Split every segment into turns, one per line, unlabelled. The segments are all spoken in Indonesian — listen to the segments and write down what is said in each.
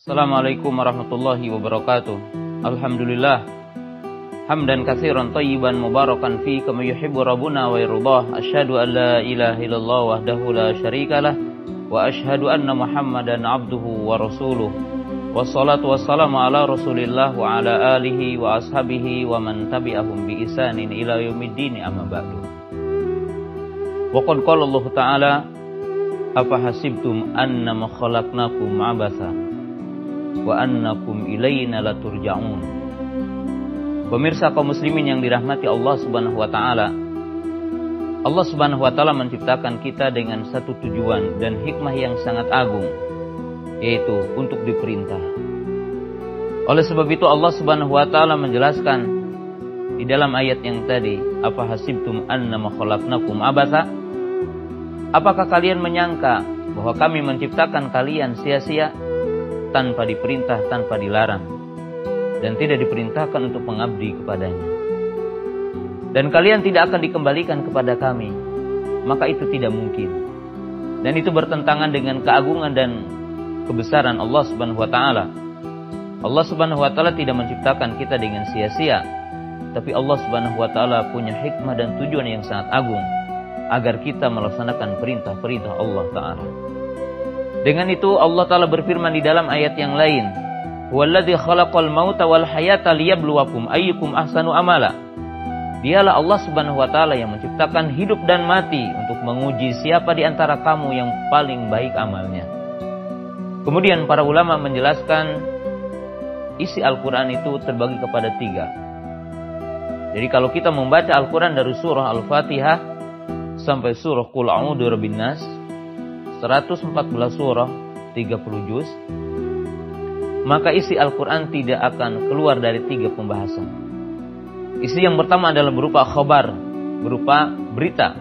Assalamualaikum warahmatullahi wabarakatuh. Alhamdulillah hamdan katsiran thayyiban mubarakan fi kama yuhibbu rabbuna wa yardah. Asyhadu an la ilaha illallah wahdahu la syarikalah wa asyhadu anna Muhammadan abduhu wa rasuluh. Wassalatu wassalamu ala Rasulillah wa ala alihi wa ashabihi wa man tabi'ahum bi ihsanin ila yaumiddin, amma ba'du. Wa qad qala Allah Ta'ala, afa hasibtum annama khalaqnakum abasa wa annakum ilaina laturja'un. Pemirsa kaum muslimin yang dirahmati Allah Subhanahu wa taala, Allah Subhanahu wa taala menciptakan kita dengan satu tujuan dan hikmah yang sangat agung, yaitu untuk diperintah. Oleh sebab itu Allah Subhanahu wa taala menjelaskan di dalam ayat yang tadi, apa hasibtum annama khalaqnakum abasa? Apakah kalian menyangka bahwa kami menciptakan kalian sia-sia, tanpa diperintah, tanpa dilarang, dan tidak diperintahkan untuk mengabdi kepadanya? Dan kalian tidak akan dikembalikan kepada kami, maka itu tidak mungkin. Dan itu bertentangan dengan keagungan dan kebesaran Allah Subhanahu wa taala. Allah Subhanahu wa taala tidak menciptakan kita dengan sia-sia, tapi Allah Subhanahu wa taala punya hikmah dan tujuan yang sangat agung agar kita melaksanakan perintah-perintah Allah taala. Dengan itu Allah taala berfirman di dalam ayat yang lain, "Huwallazi khalaqal mauta wal hayata liyabluwakum ayyukum ahsanu amala." Dialah Allah Subhanahu wa taala yang menciptakan hidup dan mati untuk menguji siapa di antara kamu yang paling baik amalnya. Kemudian para ulama menjelaskan isi Al-Quran itu terbagi kepada 3. Jadi kalau kita membaca Al-Quran dari surah Al-Fatihah sampai surah Qul A'udzu Birabbin Nas, 114 surah, 30 juz, maka isi Al-Quran tidak akan keluar dari 3 pembahasan. Isi yang pertama adalah berupa khabar, berupa berita,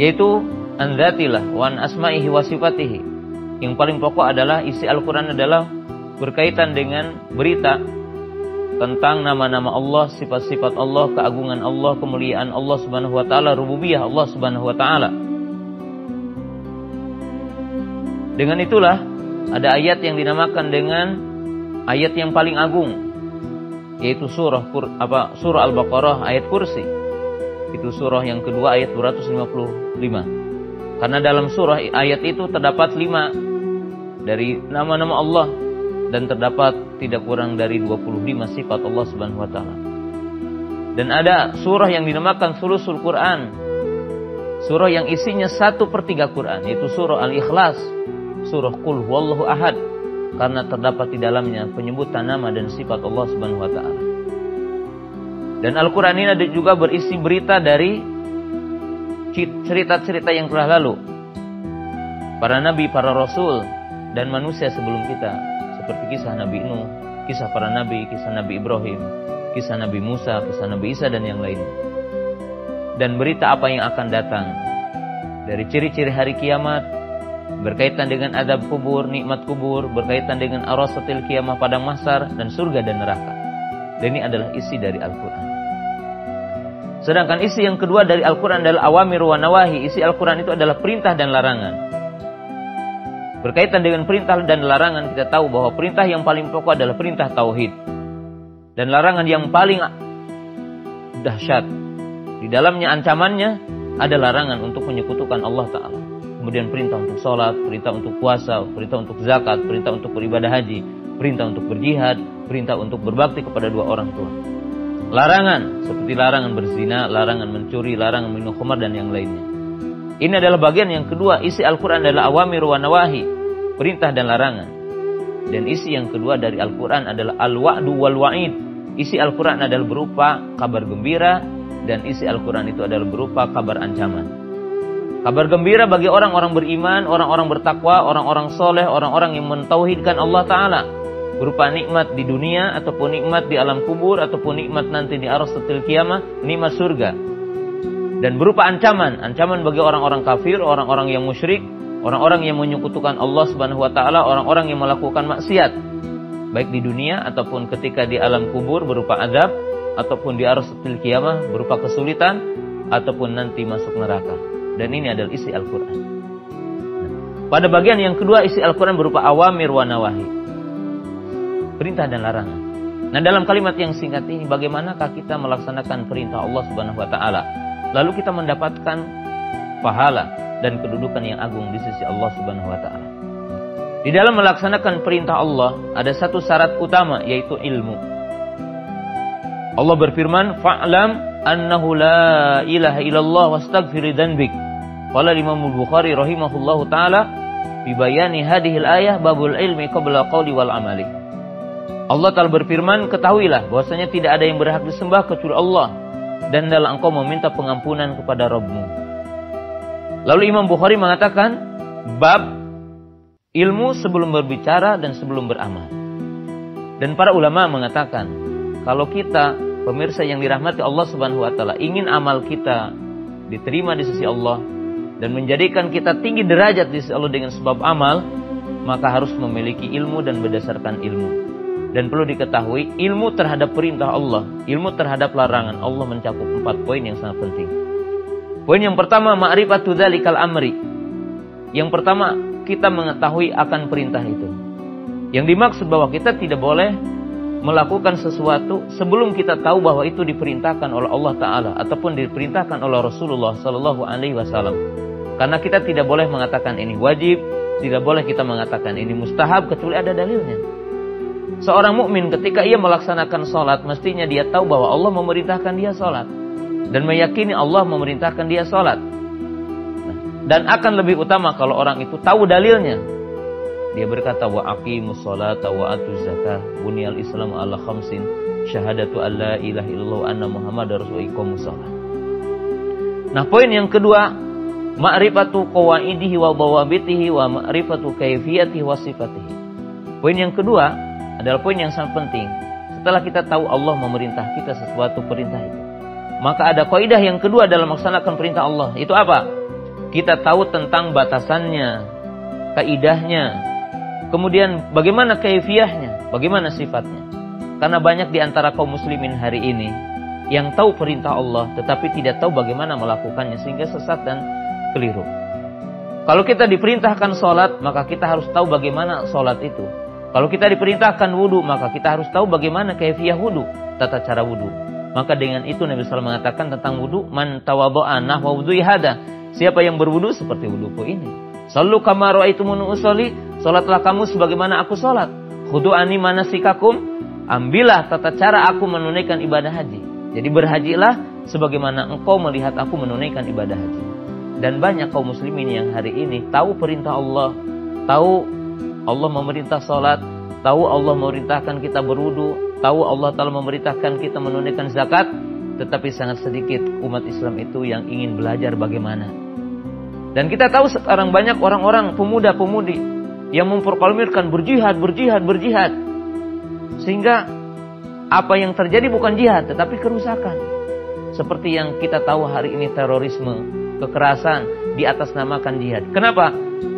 yaitu an dzatillah wa an asma'ihi wa sifatihi. Yang paling pokok adalah isi Al-Quran adalah berkaitan dengan berita tentang nama-nama Allah, sifat-sifat Allah, keagungan Allah, kemuliaan Allah Subhanahu wa taala, rububiyah Allah Subhanahu wa taala. Dengan itulah ada ayat yang dinamakan dengan ayat yang paling agung, yaitu surah Al-Baqarah ayat kursi. Itu surah yang kedua ayat 255. Karena dalam surah ayat itu terdapat 5 dari nama-nama Allah dan terdapat tidak kurang dari 25 sifat Allah Subhanahu wa taala. Dan ada surah yang dinamakan Sulusul Quran, surah yang isinya 1/3 Quran, yaitu surah Al-Ikhlas, surah Qul Huwallahu Ahad, karena terdapat di dalamnya penyebutan nama dan sifat Allah Subhanahu wa taala. Dan Al-Quran ini ada juga berisi berita dari cerita-cerita yang telah lalu, para nabi, para rasul, dan manusia sebelum kita, seperti kisah Nabi Nuh, kisah para nabi, kisah Nabi Ibrahim, kisah Nabi Musa, kisah Nabi Isa, dan yang lainnya. Dan berita apa yang akan datang, dari ciri-ciri hari kiamat, berkaitan dengan adab kubur, nikmat kubur, berkaitan dengan arasatil kiamah, padang mahsyar, dan surga dan neraka. Dan ini adalah isi dari Al-Quran. Sedangkan isi yang kedua dari Al-Quran adalah awamir wa nawahi. Isi Al-Quran itu adalah perintah dan larangan. Berkaitan dengan perintah dan larangan, kita tahu bahwa perintah yang paling pokok adalah perintah tauhid, dan larangan yang paling dahsyat, di dalamnya ancamannya ada larangan untuk menyekutukan Allah Ta'ala. Kemudian perintah untuk sholat, perintah untuk puasa, perintah untuk zakat, perintah untuk beribadah haji, perintah untuk berjihad, perintah untuk berbakti kepada 2 orang tua. Larangan seperti larangan berzina, larangan mencuri, larangan minum khamar, dan yang lainnya. Ini adalah bagian yang kedua. Isi Al-Quran adalah awamir wa nawahi, perintah dan larangan. Dan isi yang kedua dari Al-Quran adalah al-wa'du wal wa'id. Isi Al-Quran adalah berupa kabar gembira, dan isi Al-Quran itu adalah berupa kabar ancaman. Kabar gembira bagi orang-orang beriman, orang-orang bertakwa, orang-orang soleh, orang-orang yang mentauhidkan Allah Ta'ala, berupa nikmat di dunia, ataupun nikmat di alam kubur, ataupun nikmat nanti di arasatil kiamah, nikmat surga. Dan berupa ancaman bagi orang-orang kafir, orang-orang yang musyrik, orang-orang yang menyekutukan Allah Subhanahu wa taala, orang-orang yang melakukan maksiat, baik di dunia ataupun ketika di alam kubur berupa azab, ataupun di arasatil kiamah berupa kesulitan, ataupun nanti masuk neraka. Dan ini adalah isi Al-Quran. Pada bagian yang kedua isi Al-Quran berupa awamir wa nawahi, perintah dan larangan. Nah, dalam kalimat yang singkat ini, bagaimanakah kita melaksanakan perintah Allah Subhanahu wa taala, lalu kita mendapatkan pahala dan kedudukan yang agung di sisi Allah Subhanahu wa taala. Di dalam melaksanakan perintah Allah ada satu syarat utama, yaitu ilmu. Allah berfirman, "Fa'lam annahu la ilaha illallah wastaghfir dzanbik." Qala Imam Al-Bukhari rahimahullahu taala bi bayani hadhil ayah babul ilmi qabla qawli wal amali. Allah Ta'ala berfirman, ketahuilah bahwasanya tidak ada yang berhak disembah kecuali Allah, dan hendaklah engkau meminta pengampunan kepada Rabbmu. Lalu Imam Bukhari mengatakan, bab ilmu sebelum berbicara dan sebelum beramal. Dan para ulama mengatakan, kalau kita, pemirsa yang dirahmati Allah Subhanahu wa taala, ingin amal kita diterima di sisi Allah dan menjadikan kita tinggi derajat di sisi Allah dengan sebab amal, maka harus memiliki ilmu dan berdasarkan ilmu. Dan perlu diketahui, ilmu terhadap perintah Allah, ilmu terhadap larangan Allah mencakup 4 poin yang sangat penting. Poin yang pertama, ma'rifatu dzalikal amri. Yang pertama, kita mengetahui akan perintah itu. Yang dimaksud bahwa kita tidak boleh melakukan sesuatu sebelum kita tahu bahwa itu diperintahkan oleh Allah Ta'ala ataupun diperintahkan oleh Rasulullah Sallallahu Alaihi Wasallam. Karena kita tidak boleh mengatakan ini wajib, tidak boleh kita mengatakan ini mustahab kecuali ada dalilnya. Seorang mukmin ketika ia melaksanakan sholat, mestinya dia tahu bahwa Allah memerintahkan dia sholat dan meyakini Allah memerintahkan dia sholat. Dan akan lebih utama kalau orang itu tahu dalilnya. Dia berkata, wa aqimus sholata wa atuz zakah bunyal islam ala khamsin syahadatu alla ilaha illallah anna muhammadar rasulullah iqamus shalah. Nah, poin yang kedua, ma'rifatu qawaidihi wa dawabitihi wa ma'rifatu kaifiyatihi wa sifatihi. Poin yang kedua adalah poin yang sangat penting. Setelah kita tahu Allah memerintah kita sesuatu perintah itu, maka ada kaidah yang kedua dalam melaksanakan perintah Allah. Itu apa? Kita tahu tentang batasannya, kaidahnya, kemudian bagaimana kaifiyahnya, bagaimana sifatnya. Karena banyak di antara kaum muslimin hari ini yang tahu perintah Allah tetapi tidak tahu bagaimana melakukannya, sehingga sesat dan keliru. Kalau kita diperintahkan sholat, maka kita harus tahu bagaimana sholat itu. Kalau kita diperintahkan wudu, maka kita harus tahu bagaimana kaifiyah wudu, tata cara wudu. Maka dengan itu Nabi SAW mengatakan tentang wudu, man tawaddo'a nahwa wudu'i hada. Siapa yang berwudu seperti wuduku ini. Sallu kama ra'aitumuni usolli, salatlah kamu sebagaimana aku salat. Khudu'ani manasikakum, ambillah tata cara aku menunaikan ibadah haji. Jadi berhajilah sebagaimana engkau melihat aku menunaikan ibadah haji. Dan banyak kaum muslimin yang hari ini tahu perintah Allah, tahu Allah memerintah salat, tahu Allah memerintahkan kita berwudu, tahu Allah Ta'ala memerintahkan kita menunaikan zakat, tetapi sangat sedikit umat Islam itu yang ingin belajar bagaimana. Dan kita tahu sekarang banyak orang-orang pemuda-pemudi yang memproklamirkan berjihad. Sehingga apa yang terjadi bukan jihad, tetapi kerusakan. Seperti yang kita tahu hari ini, terorisme, kekerasan diatasnamakan jihad. Kenapa?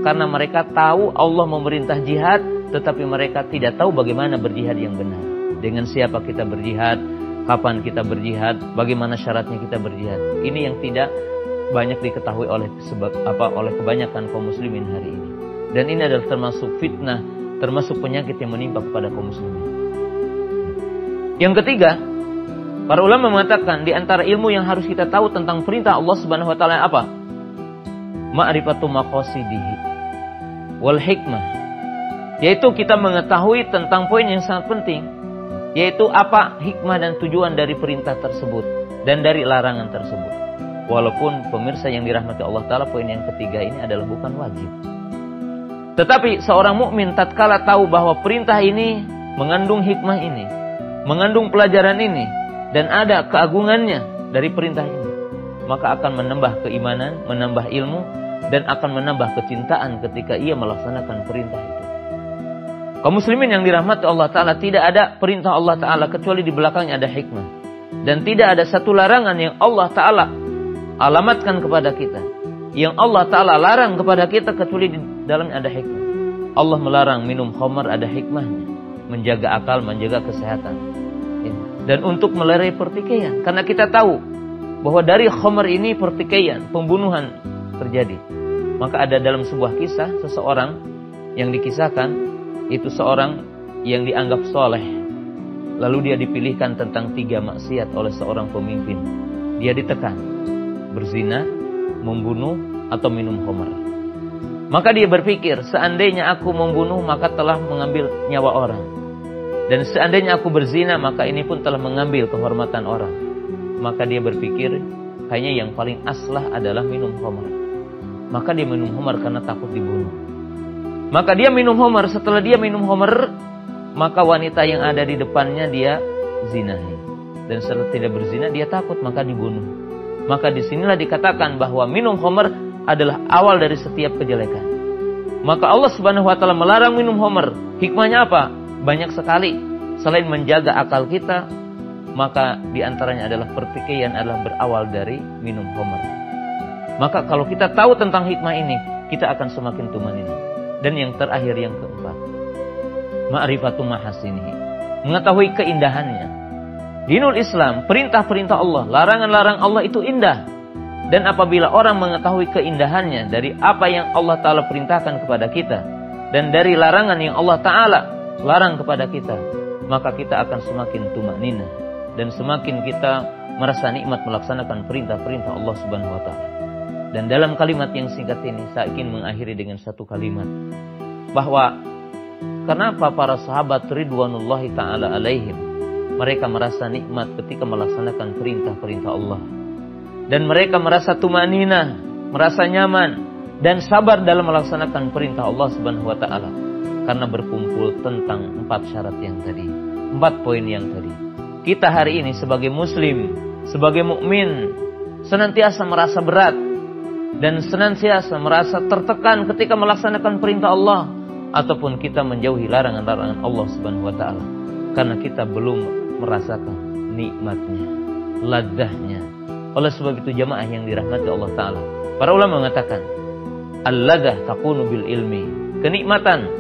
Karena mereka tahu Allah memerintah jihad, tetapi mereka tidak tahu bagaimana berjihad yang benar. Dengan siapa kita berjihad, kapan kita berjihad, bagaimana syaratnya kita berjihad. Ini yang tidak banyak diketahui oleh kebanyakan kaum muslimin hari ini. Dan ini adalah termasuk fitnah, termasuk penyakit yang menimpa kepada kaum muslimin. Yang ketiga, para ulama mengatakan di antara ilmu yang harus kita tahu tentang perintah Allah Subhanahu wa taala apa? Ma'rifatu maqasidihi wal hikmah. Yaitu kita mengetahui tentang poin yang sangat penting, yaitu apa hikmah dan tujuan dari perintah tersebut dan dari larangan tersebut. Walaupun pemirsa yang dirahmati Allah Ta'ala, poin yang ketiga ini adalah bukan wajib. Tetapi seorang mukmin tatkala tahu bahwa perintah ini mengandung hikmah ini, mengandung pelajaran ini, dan ada keagungannya dari perintah ini, maka akan menambah keimanan, menambah ilmu, dan akan menambah kecintaan ketika ia melaksanakan perintah itu. Kaum muslimin yang dirahmati Allah Ta'ala, tidak ada perintah Allah Ta'ala kecuali di belakangnya ada hikmah. Dan tidak ada satu larangan yang Allah Ta'ala alamatkan kepada kita, yang Allah Ta'ala larang kepada kita, kecuali di dalamnya ada hikmah. Allah melarang minum khamar, ada hikmahnya, menjaga akal, menjaga kesehatan, dan untuk melerai pertikaian. Karena kita tahu bahwa dari khamar ini pertikaian, pembunuhan terjadi. Maka ada dalam sebuah kisah seseorang yang dikisahkan, itu seorang yang dianggap soleh. Lalu dia dipilihkan tentang 3 maksiat oleh seorang pemimpin. Dia ditekan, berzina, membunuh, atau minum khamar. Maka dia berpikir, seandainya aku membunuh maka telah mengambil nyawa orang. Dan seandainya aku berzina maka ini pun telah mengambil kehormatan orang. Maka dia berpikir, kayaknya yang paling aslah adalah minum khamar. Maka dia minum khamar karena takut dibunuh. Maka dia minum khamar. Setelah dia minum khamar, maka wanita yang ada di depannya dia zinahi. Dan setelah tidak berzina dia takut, maka dibunuh. Maka disinilah dikatakan bahwa minum khamar adalah awal dari setiap kejelekan. Maka Allah Subhanahu wa taala melarang minum khamar. Hikmahnya apa? Banyak sekali. Selain menjaga akal kita, maka diantaranya adalah pertikaian adalah berawal dari minum khamar. Maka kalau kita tahu tentang hikmah ini, kita akan semakin tumanina. Dan yang terakhir, yang keempat, ma'rifatu mahasinihi, mengetahui keindahannya. Dinul Islam, perintah-perintah Allah, larangan-larang Allah itu indah. Dan apabila orang mengetahui keindahannya dari apa yang Allah Ta'ala perintahkan kepada kita, dan dari larangan yang Allah Ta'ala larang kepada kita, maka kita akan semakin tumanina. Dan semakin kita merasa nikmat melaksanakan perintah-perintah Allah Subhanahu wa Ta'ala. Dan dalam kalimat yang singkat ini, saya ingin mengakhiri dengan satu kalimat. Bahwa kenapa para sahabat ridwanullahi ta'ala alaihim, mereka merasa nikmat ketika melaksanakan perintah-perintah Allah. Dan mereka merasa tumanina, merasa nyaman, dan sabar dalam melaksanakan perintah Allah Subhanahu wa Ta'ala. Karena berkumpul tentang 4 syarat yang tadi, 4 poin yang tadi. Kita hari ini sebagai muslim, sebagai mukmin, senantiasa merasa berat dan senantiasa merasa tertekan ketika melaksanakan perintah Allah, ataupun kita menjauhi larangan-larangan Allah Subhanahu wa Ta'ala, karena kita belum merasakan nikmatnya, ladzahnya. Oleh sebab itu jamaah yang dirahmati Allah Ta'ala, para ulama mengatakan, al-ladzah takunu bil ilmi. Kenikmatan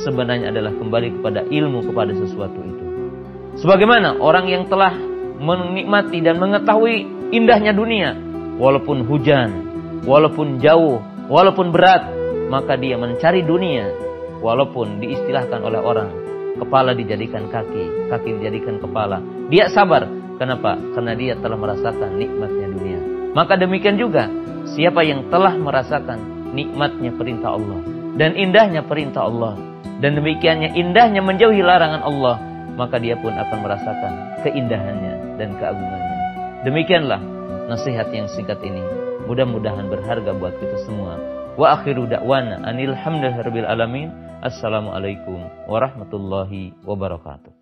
sebenarnya adalah kembali kepada ilmu, kepada sesuatu itu. Sebagaimana orang yang telah menikmati dan mengetahui indahnya dunia, walaupun hujan, walaupun jauh, walaupun berat, maka dia mencari dunia, walaupun diistilahkan oleh orang, kepala dijadikan kaki, kaki dijadikan kepala. Dia sabar. Kenapa? Karena dia telah merasakan nikmatnya dunia. Maka demikian juga, siapa yang telah merasakan nikmatnya perintah Allah dan indahnya perintah Allah, dan demikiannya indahnya menjauhi larangan Allah, maka dia pun akan merasakan keindahannya dan keagungannya. Demikianlah nasihat yang singkat ini. Mudah-mudahan berharga buat kita semua. Wa akhiru da'wana anil hamdulillahirabbil alamin. Assalamualaikum warahmatullahi wabarakatuh.